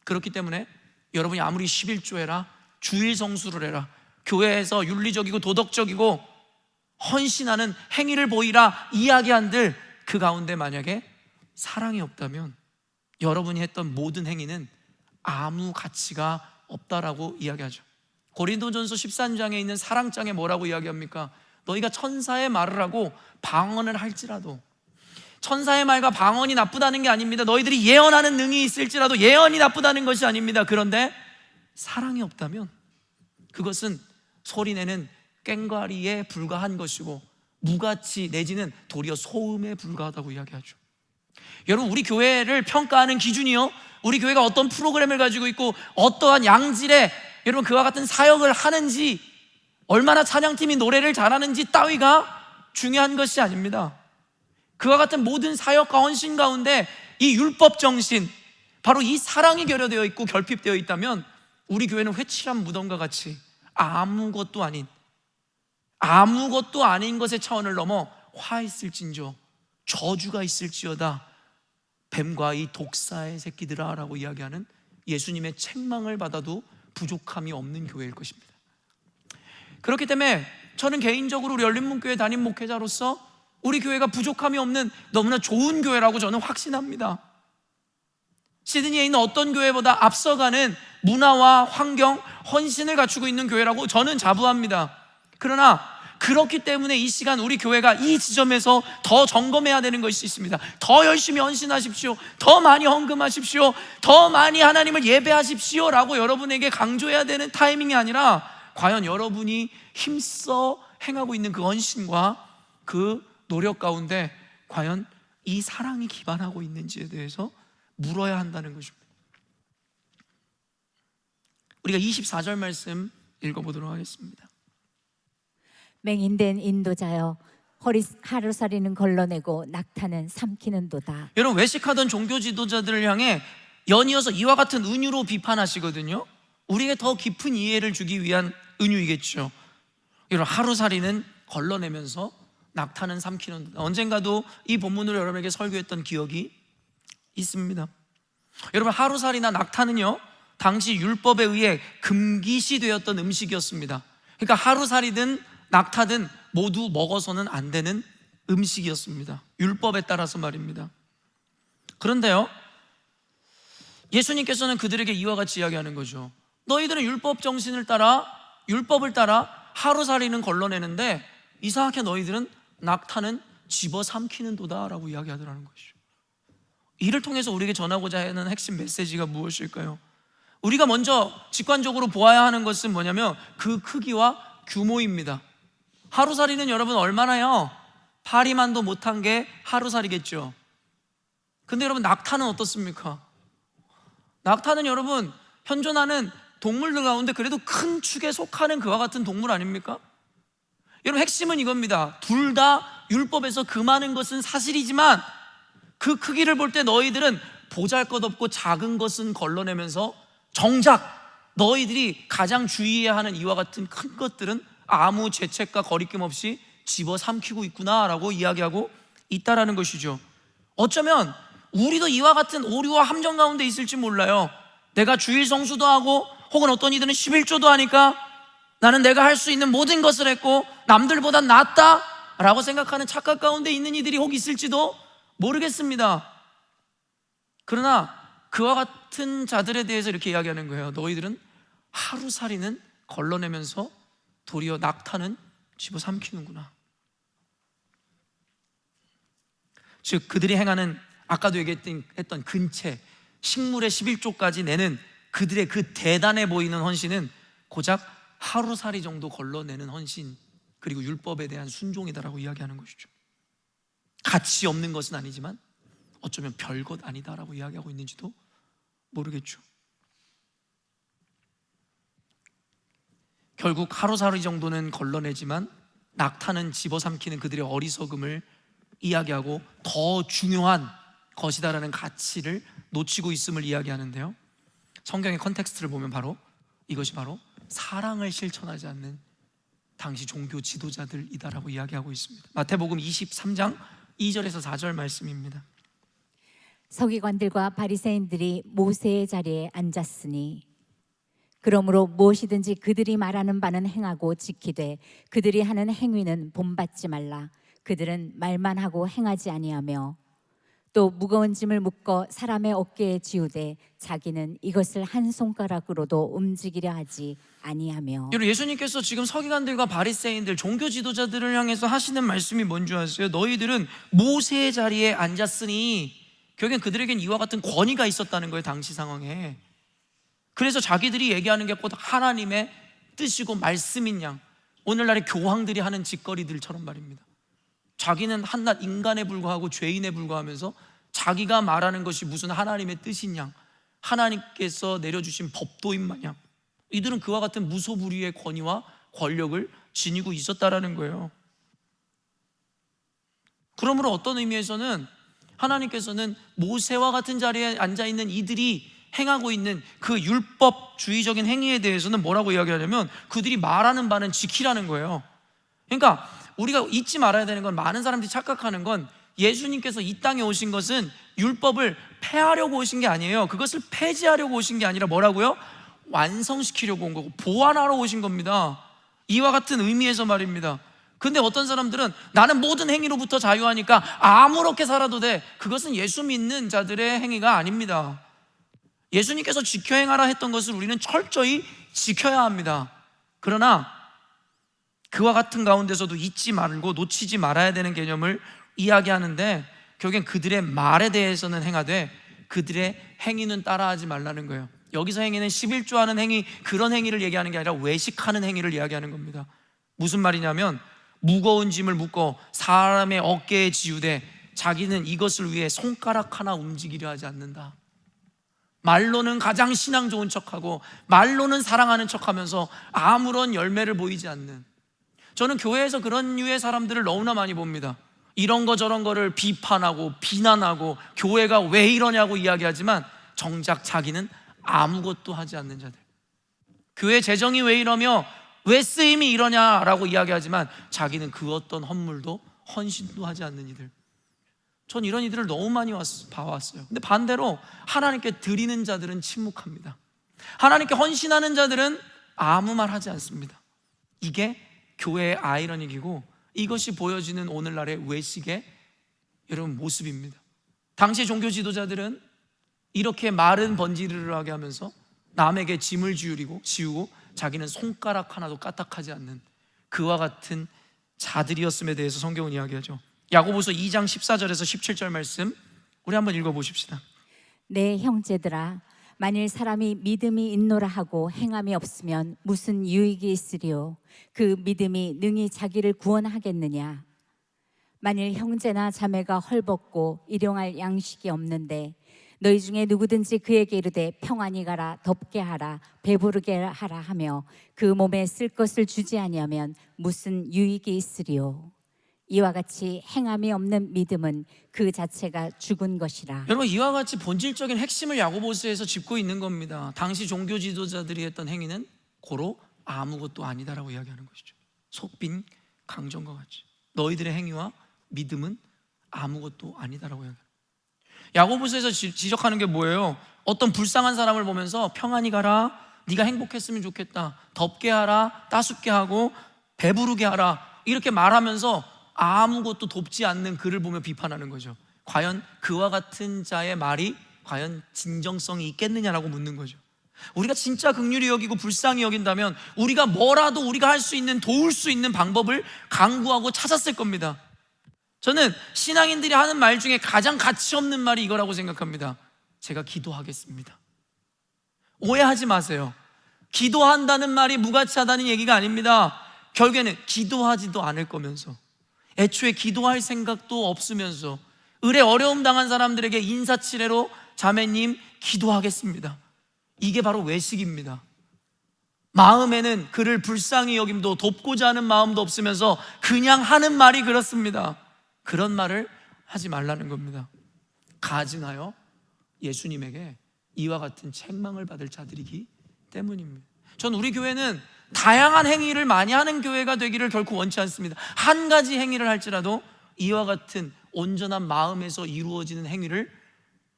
Speaker 1: 그렇기 때문에 여러분이 아무리 11조 해라, 주일 성수를 해라, 교회에서 윤리적이고 도덕적이고 헌신하는 행위를 보이라 이야기한들 그 가운데 만약에 사랑이 없다면 여러분이 했던 모든 행위는 아무 가치가 없다라고 이야기하죠. 고린도전서 13장에 있는 사랑장에 뭐라고 이야기합니까? 너희가 천사의 말을 하고 방언을 할지라도, 천사의 말과 방언이 나쁘다는 게 아닙니다. 너희들이 예언하는 능이 있을지라도 예언이 나쁘다는 것이 아닙니다. 그런데 사랑이 없다면 그것은 소리내는 꽹과리에 불과한 것이고 무가치 내지는 도리어 소음에 불과하다고 이야기하죠. 여러분, 우리 교회를 평가하는 기준이요, 우리 교회가 어떤 프로그램을 가지고 있고 어떠한 양질의 여러분 그와 같은 사역을 하는지, 얼마나 찬양팀이 노래를 잘하는지 따위가 중요한 것이 아닙니다. 그와 같은 모든 사역과 헌신 가운데 이 율법 정신, 바로 이 사랑이 결여되어 있고 결핍되어 있다면 우리 교회는 회칠한 무덤과 같이 아무것도 아닌 것의 차원을 넘어 화 있을진저, 저주가 있을지어다, 뱀과 이 독사의 새끼들아 라고 이야기하는 예수님의 책망을 받아도 부족함이 없는 교회일 것입니다. 그렇기 때문에 저는 개인적으로 우리 열린문교회 담임 목회자로서 우리 교회가 부족함이 없는 너무나 좋은 교회라고 저는 확신합니다. 시드니에 있는 어떤 교회보다 앞서가는 문화와 환경, 헌신을 갖추고 있는 교회라고 저는 자부합니다. 그러나 그렇기 때문에 이 시간 우리 교회가 이 지점에서 더 점검해야 되는 것이 있습니다. 더 열심히 헌신하십시오, 더 많이 헌금하십시오, 더 많이 하나님을 예배하십시오 라고 여러분에게 강조해야 되는 타이밍이 아니라 과연 여러분이 힘써 행하고 있는 그 헌신과 그 노력 가운데 과연 이 사랑이 기반하고 있는지에 대해서 물어야 한다는 것입니다. 우리가 24절 말씀 읽어보도록 하겠습니다.
Speaker 2: 맹인된 인도자여, 하루살이는 걸러내고 낙타는 삼키는도다.
Speaker 1: 여러분, 외식하던 종교 지도자들을 향해 연이어서 이와 같은 은유로 비판하시거든요. 우리에게 더 깊은 이해를 주기 위한 은유이겠죠. 여러분, 하루살이는 걸러내면서 낙타는 삼키는도다. 언젠가도 이 본문으로 여러분에게 설교했던 기억이 있습니다. 여러분, 하루살이나 낙타는요, 당시 율법에 의해 금기시되었던 음식이었습니다. 그러니까 하루살이든 낙타든 모두 먹어서는 안 되는 음식이었습니다. 율법에 따라서 말입니다. 그런데요, 예수님께서는 그들에게 이와 같이 이야기하는 거죠. 너희들은 율법 정신을 따라, 율법을 따라 하루살이는 걸러내는데 이상하게 너희들은 낙타는 집어삼키는 도다라고 이야기하더라는 것이죠. 이를 통해서 우리에게 전하고자 하는 핵심 메시지가 무엇일까요? 우리가 먼저 직관적으로 보아야 하는 것은 뭐냐면 그 크기와 규모입니다. 하루살이는 여러분 얼마나요? 파리만도 못한 게 하루살이겠죠. 근데 여러분, 낙타는 어떻습니까? 낙타는 여러분 현존하는 동물들 가운데 그래도 큰 축에 속하는 그와 같은 동물 아닙니까? 여러분, 핵심은 이겁니다. 둘 다 율법에서 금하는 것은 사실이지만 그 크기를 볼 때 너희들은 보잘것없고 작은 것은 걸러내면서 정작 너희들이 가장 주의해야 하는 이와 같은 큰 것들은 아무 죄책과 거리낌 없이 집어삼키고 있구나라고 이야기하고 있다라는 것이죠. 어쩌면 우리도 이와 같은 오류와 함정 가운데 있을지 몰라요. 내가 주일 성수도 하고 혹은 어떤 이들은 11조도 하니까 나는 내가 할 수 있는 모든 것을 했고 남들보다 낫다라고 생각하는 착각 가운데 있는 이들이 혹 있을지도 모르겠습니다. 그러나 그와 같은 자들에 대해서 이렇게 이야기하는 거예요. 너희들은 하루살이는 걸러내면서 도리어 낙타는 집어삼키는구나. 즉 그들이 행하는, 아까도 얘기했던 근체, 식물의 11조까지 내는 그들의 그 대단해 보이는 헌신은 고작 하루살이 정도 걸러내는 헌신, 그리고 율법에 대한 순종이다라고 이야기하는 것이죠. 가치 없는 것은 아니지만 어쩌면 별것 아니다라고 이야기하고 있는지도 모르겠죠. 결국 하루살이 정도는 걸러내지만 낙타는 집어삼키는 그들의 어리석음을 이야기하고 더 중요한 것이다라는 가치를 놓치고 있음을 이야기하는데요, 성경의 컨텍스트를 보면 바로 이것이 바로 사랑을 실천하지 않는 당시 종교 지도자들이다라고 이야기하고 있습니다. 마태복음 23장 2절에서 4절 말씀입니다.
Speaker 2: 서기관들과 바리새인들이 모세의 자리에 앉았으니 그러므로 무엇이든지 그들이 말하는 바는 행하고 지키되 그들이 하는 행위는 본받지 말라. 그들은 말만 하고 행하지 아니하며 또 무거운 짐을 묶어 사람의 어깨에 지우되 자기는 이것을 한 손가락으로도 움직이려 하지 아니하며.
Speaker 1: 여러분, 예수님께서 지금 서기관들과 바리새인들, 종교 지도자들을 향해서 하시는 말씀이 뭔지 아세요? 너희들은 모세의 자리에 앉았으니, 결국엔 그들에겐 이와 같은 권위가 있었다는 거예요, 당시 상황에. 그래서 자기들이 얘기하는 게 곧 하나님의 뜻이고 말씀인 양, 오늘날의 교황들이 하는 짓거리들처럼 말입니다. 자기는 한낱 인간에 불과하고 죄인에 불과하면서 자기가 말하는 것이 무슨 하나님의 뜻인 양, 하나님께서 내려주신 법도인 마냥 이들은 그와 같은 무소불위의 권위와 권력을 지니고 있었다라는 거예요. 그러므로 어떤 의미에서는 하나님께서는 모세와 같은 자리에 앉아있는 이들이 행하고 있는 그 율법주의적인 행위에 대해서는 뭐라고 이야기하냐면 그들이 말하는 바는 지키라는 거예요. 그러니까 우리가 잊지 말아야 되는 건, 많은 사람들이 착각하는 건 예수님께서 이 땅에 오신 것은 율법을 폐하려고 오신 게 아니에요. 그것을 폐지하려고 오신 게 아니라 뭐라고요? 완성시키려고 온 거고 보완하러 오신 겁니다. 이와 같은 의미에서 말입니다. 근데 어떤 사람들은 나는 모든 행위로부터 자유하니까 아무렇게 살아도 돼. 그것은 예수 믿는 자들의 행위가 아닙니다. 예수님께서 지켜 행하라 했던 것을 우리는 철저히 지켜야 합니다. 그러나 그와 같은 가운데서도 잊지 말고 놓치지 말아야 되는 개념을 이야기하는데, 결국엔 그들의 말에 대해서는 행하되 그들의 행위는 따라하지 말라는 거예요. 여기서 행위는 11조하는 행위, 그런 행위를 얘기하는 게 아니라 외식하는 행위를 이야기하는 겁니다. 무슨 말이냐면 무거운 짐을 묶어 사람의 어깨에 지우되 자기는 이것을 위해 손가락 하나 움직이려 하지 않는다. 말로는 가장 신앙 좋은 척하고 말로는 사랑하는 척하면서 아무런 열매를 보이지 않는, 저는 교회에서 그런 류의 사람들을 너무나 많이 봅니다. 이런 거 저런 거를 비판하고 비난하고 교회가 왜 이러냐고 이야기하지만 정작 자기는 아무것도 하지 않는 자들, 교회 재정이 왜 이러며 왜 쓰임이 이러냐라고 이야기하지만 자기는 그 어떤 헌물도 헌신도 하지 않는 이들, 전 이런 이들을 너무 많이 봐왔어요. 근데 반대로 하나님께 드리는 자들은 침묵합니다. 하나님께 헌신하는 자들은 아무 말 하지 않습니다. 이게 교회의 아이러니이고 이것이 보여지는 오늘날의 외식의 여러분 모습입니다. 당시 종교 지도자들은 이렇게 말은 번지르르하게 하면서 남에게 짐을 지우고 자기는 손가락 하나도 까딱하지 않는 그와 같은 자들이었음에 대해서 성경은 이야기하죠. 야고보서 2장 14절에서 17절 말씀 우리 한번 읽어보십시다.
Speaker 2: 내 형제들아, 만일 사람이 믿음이 있노라 하고 행함이 없으면 무슨 유익이 있으리요? 그 믿음이 능히 자기를 구원하겠느냐? 만일 형제나 자매가 헐벗고 일용할 양식이 없는데 너희 중에 누구든지 그에게 이르되 평안히 가라, 덥게 하라, 배부르게 하라 하며 그 몸에 쓸 것을 주지 아니하면 무슨 유익이 있으리요? 이와 같이 행함이 없는 믿음은 그 자체가 죽은 것이라.
Speaker 1: 여러분, 이와 같이 본질적인 핵심을 야고보서에서 짚고 있는 겁니다. 당시 종교 지도자들이 했던 행위는 고로 아무것도 아니다라고 이야기하는 것이죠. 속빈 강정과 같이 너희들의 행위와 믿음은 아무것도 아니다라고 이야기합니다. 야고보서에서 지적하는 게 뭐예요? 어떤 불쌍한 사람을 보면서 평안히 가라, 네가 행복했으면 좋겠다, 덥게 하라, 따숩게 하고 배부르게 하라, 이렇게 말하면서 아무것도 돕지 않는 그를 보며 비판하는 거죠. 과연 그와 같은 자의 말이 과연 진정성이 있겠느냐라고 묻는 거죠. 우리가 진짜 긍휼히 여기고 불쌍히 여긴다면 우리가 뭐라도 우리가 할 수 있는, 도울 수 있는 방법을 강구하고 찾았을 겁니다. 저는 신앙인들이 하는 말 중에 가장 가치 없는 말이 이거라고 생각합니다. 제가 기도하겠습니다. 오해하지 마세요. 기도한다는 말이 무가치하다는 얘기가 아닙니다. 결국에는 기도하지도 않을 거면서, 애초에 기도할 생각도 없으면서 을에 어려움 당한 사람들에게 인사치레로 자매님 기도하겠습니다, 이게 바로 외식입니다. 마음에는 그를 불쌍히 여김도 돕고자 하는 마음도 없으면서 그냥 하는 말이 그렇습니다. 그런 말을 하지 말라는 겁니다. 가증하여 예수님에게 이와 같은 책망을 받을 자들이기 때문입니다. 전 우리 교회는 다양한 행위를 많이 하는 교회가 되기를 결코 원치 않습니다. 한 가지 행위를 할지라도 이와 같은 온전한 마음에서 이루어지는 행위를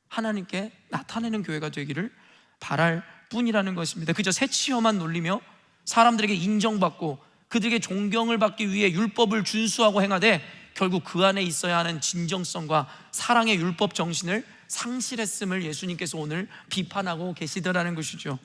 Speaker 1: 하나님께 나타내는 교회가 되기를 바랄 뿐이라는 것입니다. 그저 새치어만 놀리며 사람들에게 인정받고 그들에게 존경을 받기 위해 율법을 준수하고 행하되 결국 그 안에 있어야 하는 진정성과 사랑의 율법 정신을 상실했음을 예수님께서 오늘 비판하고 계시더라는 것이죠.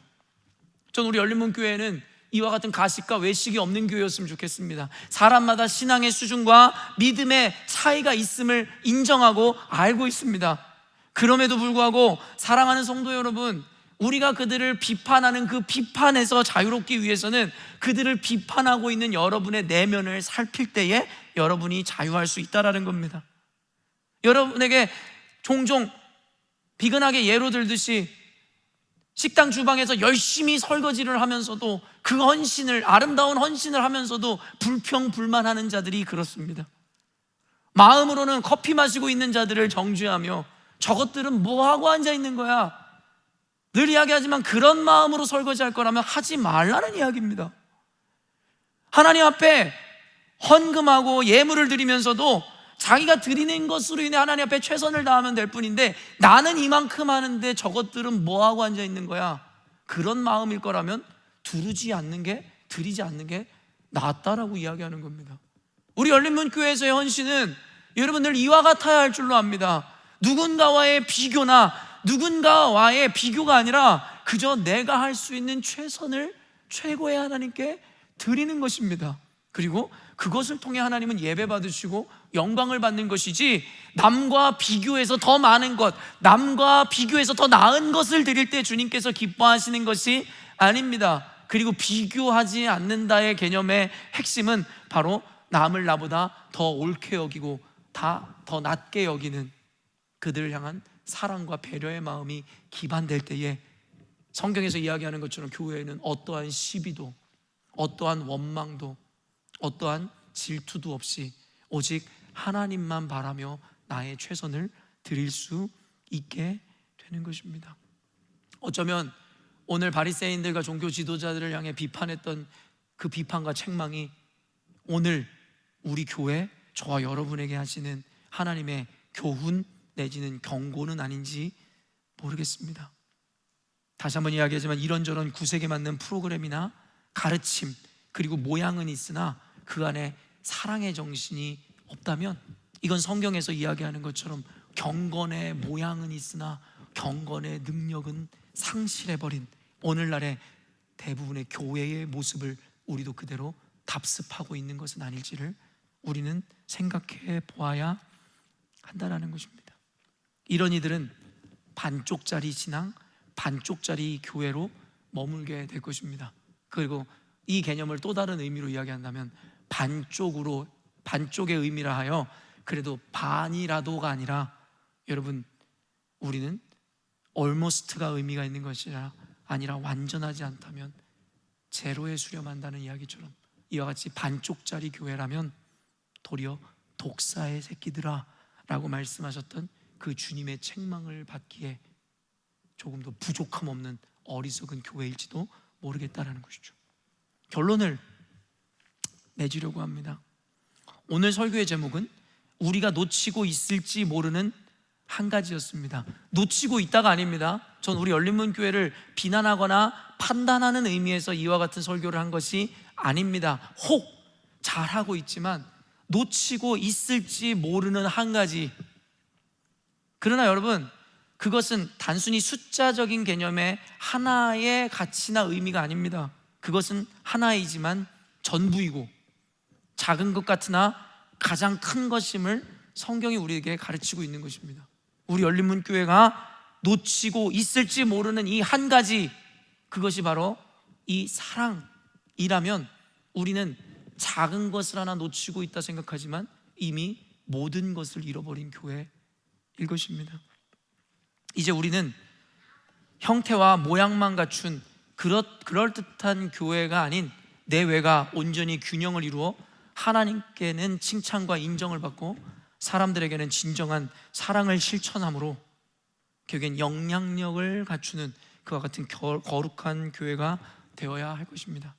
Speaker 1: 전 우리 열린문교회는 이와 같은 가식과 외식이 없는 교회였으면 좋겠습니다. 사람마다 신앙의 수준과 믿음의 차이가 있음을 인정하고 알고 있습니다. 그럼에도 불구하고 사랑하는 성도 여러분, 우리가 그들을 비판하는 그 비판에서 자유롭기 위해서는 그들을 비판하고 있는 여러분의 내면을 살필 때에 여러분이 자유할 수 있다는 겁니다. 여러분에게 종종 비근하게 예로 들듯이 식당 주방에서 열심히 설거지를 하면서도 그 헌신을, 아름다운 헌신을 하면서도 불평불만하는 자들이 그렇습니다. 마음으로는 커피 마시고 있는 자들을 정죄하며 저것들은 뭐하고 앉아있는 거야, 늘 이야기하지만 그런 마음으로 설거지할 거라면 하지 말라는 이야기입니다. 하나님 앞에 헌금하고 예물을 드리면서도 자기가 드리는 것으로 인해 하나님 앞에 최선을 다하면 될 뿐인데 나는 이만큼 하는데 저것들은 뭐하고 앉아 있는 거야? 그런 마음일 거라면 드리지 않는 게 낫다라고 이야기하는 겁니다. 우리 열린문교회에서의 헌신은 여러분들 이와 같아야 할 줄로 압니다. 누군가와의 비교가 아니라 그저 내가 할 수 있는 최선을 최고의 하나님께 드리는 것입니다. 그리고 그것을 통해 하나님은 예배 받으시고 영광을 받는 것이지, 남과 비교해서 더 많은 것, 남과 비교해서 더 나은 것을 드릴 때 주님께서 기뻐하시는 것이 아닙니다. 그리고 비교하지 않는다의 개념의 핵심은 바로 남을 나보다 더 옳게 여기고 더 낮게 여기는 그들을 향한 사랑과 배려의 마음이 기반될 때에, 성경에서 이야기하는 것처럼 교회에는 어떠한 시비도, 어떠한 원망도, 어떠한 질투도 없이 오직 하나님만 바라며 나의 최선을 드릴 수 있게 되는 것입니다. 어쩌면 오늘 바리새인들과 종교 지도자들을 향해 비판했던 그 비판과 책망이 오늘 우리 교회, 저와 여러분에게 하시는 하나님의 교훈 내지는 경고는 아닌지 모르겠습니다. 다시 한번 이야기하지만 이런저런 구색에 맞는 프로그램이나 가르침, 그리고 모양은 있으나 그 안에 사랑의 정신이 없다면, 이건 성경에서 이야기하는 것처럼 경건의 모양은 있으나 경건의 능력은 상실해버린 오늘날의 대부분의 교회의 모습을 우리도 그대로 답습하고 있는 것은 아닐지를 우리는 생각해 보아야 한다는 것입니다. 이런 이들은 반쪽짜리 신앙, 반쪽짜리 교회로 머물게 될 것입니다. 그리고 이 개념을 또 다른 의미로 이야기한다면 반쪽의 의미라 하여 그래도 반이라도가 아니라, 여러분, 우리는 almost가 의미가 있는 것이 아니라 완전하지 않다면 제로에 수렴한다는 이야기처럼 이와 같이 반쪽짜리 교회라면 도리어 독사의 새끼들아 라고 말씀하셨던 그 주님의 책망을 받기에 조금 더 부족함 없는 어리석은 교회일지도 모르겠다라는 것이죠. 결론을 맺으려고 합니다. 오늘 설교의 제목은 우리가 놓치고 있을지 모르는 한 가지였습니다. 놓치고 있다가 아닙니다. 전 우리 열린문교회를 비난하거나 판단하는 의미에서 이와 같은 설교를 한 것이 아닙니다. 혹 잘하고 있지만 놓치고 있을지 모르는 한 가지. 그러나 여러분, 그것은 단순히 숫자적인 개념의 하나의 가치나 의미가 아닙니다. 그것은 하나이지만 전부이고 작은 것 같으나 가장 큰 것임을 성경이 우리에게 가르치고 있는 것입니다. 우리 열린문교회가 놓치고 있을지 모르는 이 한 가지, 그것이 바로 이 사랑이라면 우리는 작은 것을 하나 놓치고 있다 생각하지만 이미 모든 것을 잃어버린 교회일 것입니다. 이제 우리는 형태와 모양만 갖춘 그럴듯한 교회가 아닌 내외가 온전히 균형을 이루어 하나님께는 칭찬과 인정을 받고 사람들에게는 진정한 사랑을 실천함으로 결국엔 영향력을 갖추는 그와 같은 거룩한 교회가 되어야 할 것입니다.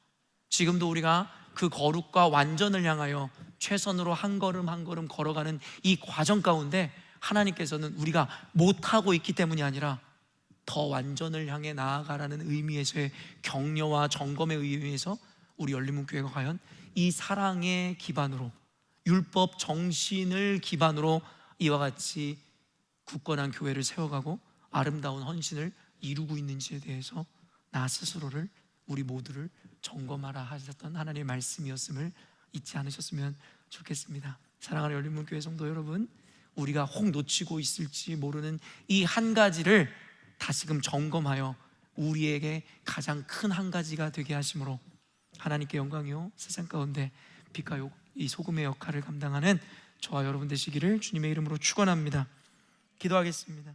Speaker 1: 지금도 우리가 그 거룩과 완전을 향하여 최선으로 한 걸음 한 걸음 걸어가는 이 과정 가운데 하나님께서는 우리가 못하고 있기 때문이 아니라 더 완전을 향해 나아가라는 의미에서의 격려와 점검의 의미에서 우리 열린문교회가 과연 이 사랑의 기반으로, 율법 정신을 기반으로 이와 같이 굳건한 교회를 세워가고 아름다운 헌신을 이루고 있는지에 대해서 나 스스로를, 우리 모두를 점검하라 하셨던 하나님의 말씀이었음을 잊지 않으셨으면 좋겠습니다. 사랑하는 열린문교회 성도 여러분, 우리가 혹 놓치고 있을지 모르는 이 한 가지를 다시금 점검하여 우리에게 가장 큰 한 가지가 되게 하심으로 하나님께 영광이요 세상 가운데 빛과 이 소금의 역할을 감당하는 저와 여러분 되시기를 주님의 이름으로 축원합니다. 기도하겠습니다.